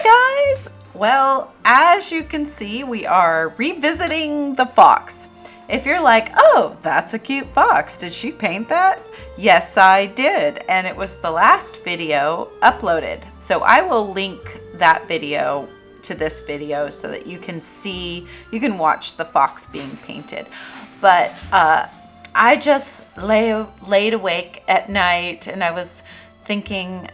guys! Well, as you can see, we are revisiting the fox. If you're like, oh, that's a cute fox, did she paint that? Yes, I did, and it was the last video uploaded. So I will link that video to this video so that you can see, you can watch the fox being painted. But I just laid awake at night and I was thinking,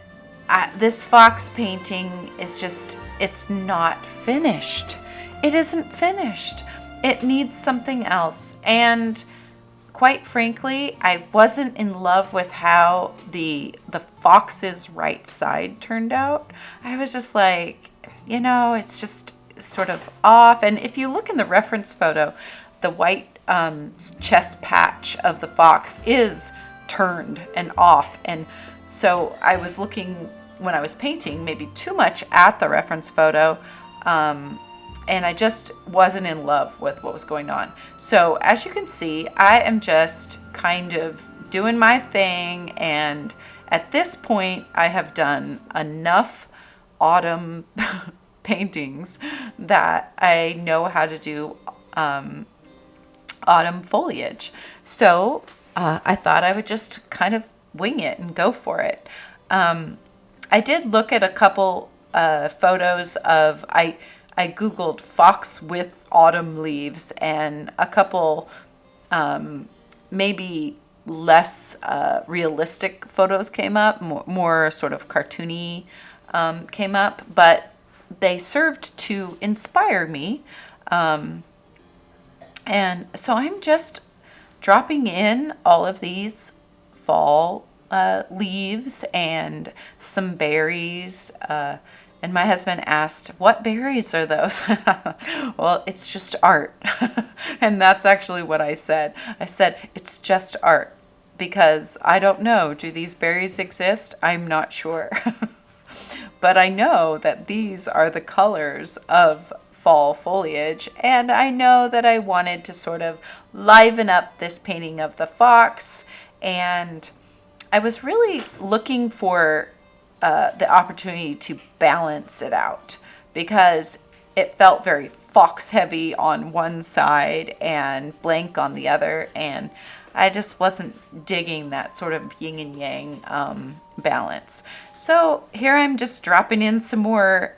this fox painting is just, it's not finished. It isn't finished. It needs something else. And quite frankly, I wasn't in love with how the fox's right side turned out. I was just like, you know, it's just sort of off. And if you look in the reference photo, the white chest patch of the fox is turned and off. And so I was looking when I was painting maybe too much at the reference photo, and I just wasn't in love with what was going on. So as you can see, I am just kind of doing my thing, and at this point I have done enough autumn paintings that I know how to do autumn foliage. So I thought I would just kind of wing it and go for it. I did look at a couple photos of, I Googled fox with autumn leaves, and a couple maybe less realistic photos came up, more sort of cartoony came up, but they served to inspire me. And so I'm just dropping in all of these fall leaves and some berries. And my husband asked, what berries are those? Well, it's just art. And that's actually what I said. I said, it's just art, because I don't know. Do these berries exist? I'm not sure. But I know that these are the colors of fall foliage, and I know that I wanted to sort of liven up this painting of the fox, and I was really looking for the opportunity to balance it out, because it felt very fox heavy on one side and blank on the other, and I just wasn't digging that sort of yin and yang balance. So here I'm just dropping in some more,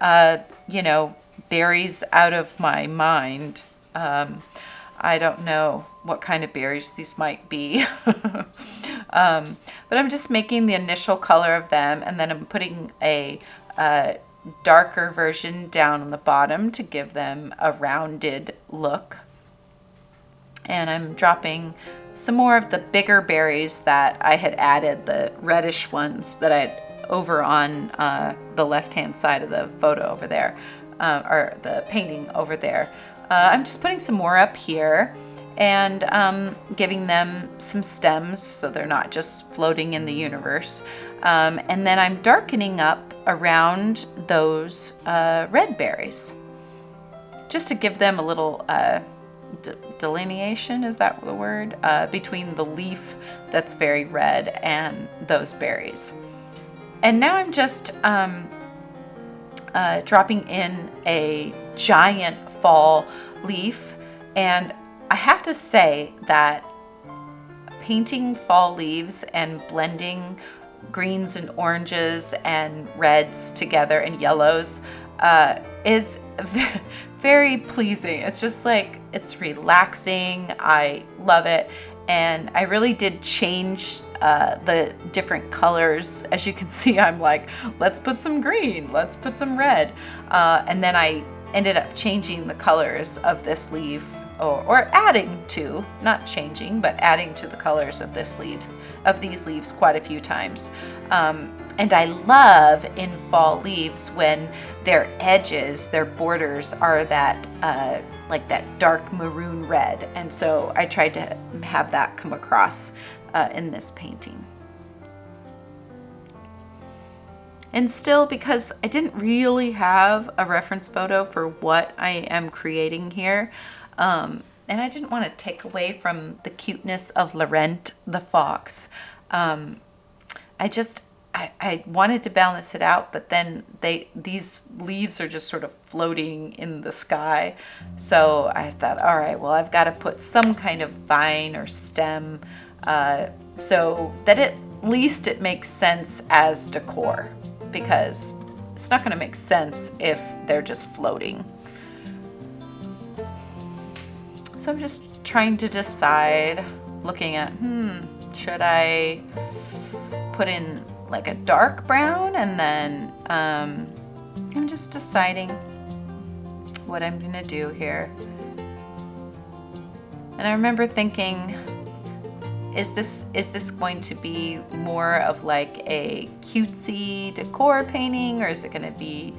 you know, berries out of my mind. I don't know what kind of berries these might be. But I'm just making the initial color of them, and then I'm putting a darker version down on the bottom to give them a rounded look. And I'm dropping some more of the bigger berries that I had added, the reddish ones that I had over on the left-hand side of the photo over there, or the painting over there. I'm just putting some more up here and giving them some stems so they're not just floating in the universe. And then I'm darkening up around those red berries, just to give them a little delineation, is that the word? Between the leaf that's very red and those berries. And now I'm just dropping in a giant fall leaf, and I have to say that painting fall leaves and blending greens and oranges and reds together and yellows is very pleasing. It's just like, it's relaxing. I love it. And I really did change the different colors. As you can see, I'm like, let's put some green, let's put some red. And then I ended up changing the colors of this leaf, or adding to, not changing, but adding to the colors of these leaves quite a few times. And I love in fall leaves when their edges, their borders are that like that dark maroon red. And so I tried to have that come across in this painting. And still, because I didn't really have a reference photo for what I am creating here, and I didn't want to take away from the cuteness of Laurent the Fox, I I wanted to balance it out, but then these leaves are just sort of floating in the sky. So I thought, all right, well, I've got to put some kind of vine or stem so that at least it makes sense as decor, because it's not going to make sense if they're just floating. So I'm just trying to decide, looking at, should I put in like a dark brown, and then I'm just deciding what I'm gonna do here. And I remember thinking, is this going to be more of like a cutesy decor painting, or is it gonna be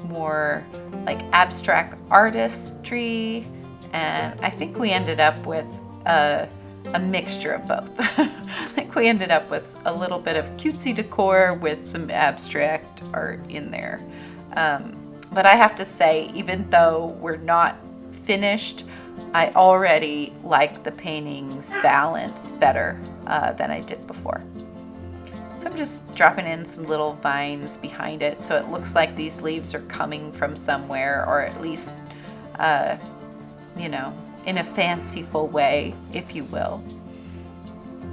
more like abstract artistry? And I think we ended up with a mixture of both. I think we ended up with a little bit of cutesy decor with some abstract art in there. But I have to say, even though we're not finished, I already like the painting's balance better than I did before. So I'm just dropping in some little vines behind it so it looks like these leaves are coming from somewhere, or at least, in a fanciful way, if you will.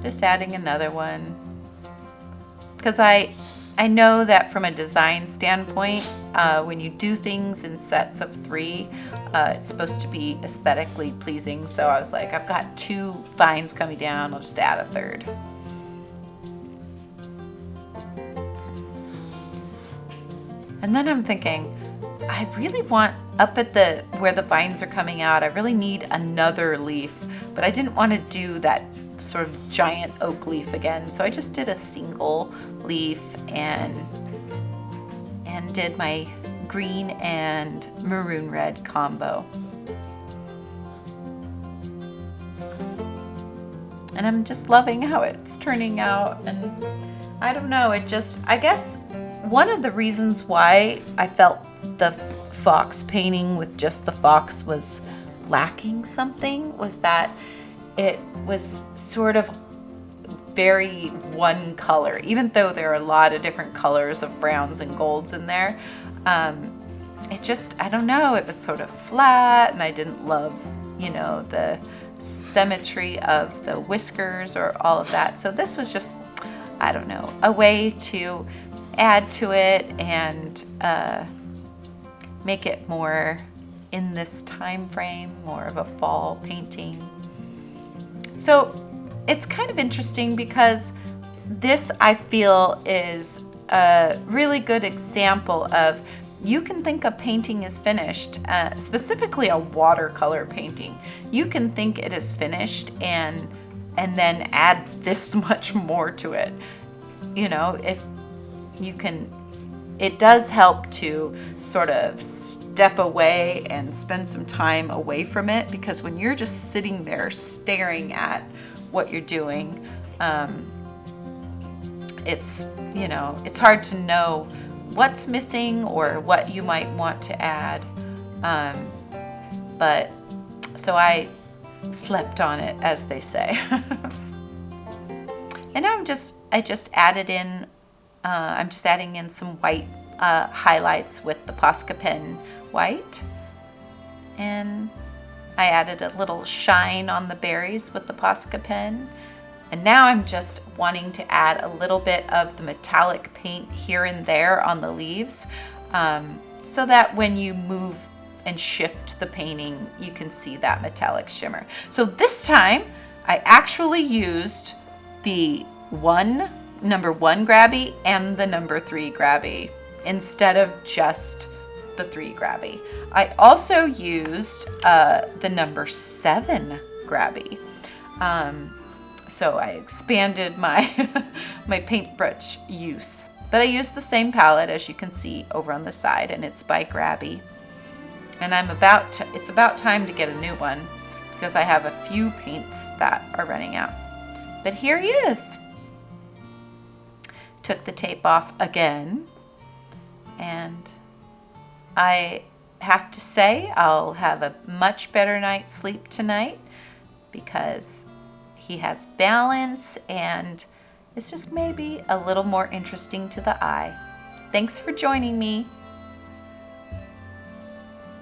Just adding another one. Because I know that from a design standpoint, when you do things in sets of 3, it's supposed to be aesthetically pleasing. So I was like, I've got 2 vines coming down, I'll just add a third. And then I'm thinking, I really want, up at where the vines are coming out, I really need another leaf, but I didn't want to do that sort of giant oak leaf again. So I just did a single leaf and did my green and maroon red combo. And I'm just loving how it's turning out. And I don't know, I guess one of the reasons why I felt the fox painting with just the fox was lacking something was that it was sort of very one color, even though there are a lot of different colors of browns and golds in there. I don't know, it was sort of flat, and I didn't love, the symmetry of the whiskers or all of that. So this was just, I don't know, a way to add to it and make it more in this time frame, more of a fall painting. So it's kind of interesting because this, I feel, is a really good example of, you can think a painting is finished, specifically a watercolor painting. You can think it is finished and then add this much more to it. If you can, it does help to sort of step away and spend some time away from it, because when you're just sitting there staring at what you're doing, it's hard to know what's missing or what you might want to add. But so I slept on it, as they say. And now I just added in, I'm just adding in some white highlights with the Posca pen white. And I added a little shine on the berries with the Posca pen. And now I'm just wanting to add a little bit of the metallic paint here and there on the leaves, so that when you move and shift the painting, you can see that metallic shimmer. So this time I actually used the number 1 grabby and the number 3 grabby instead of just the 3 grabby. I also used the number 7 grabby. So I expanded my my paintbrush use. But I used the same palette, as you can see over on the side, and it's by Grabby. And it's about time to get a new one, because I have a few paints that are running out. But here he is. Took the tape off again, and I have to say I'll have a much better night's sleep tonight, because he has balance, and is just maybe a little more interesting to the eye. Thanks for joining me.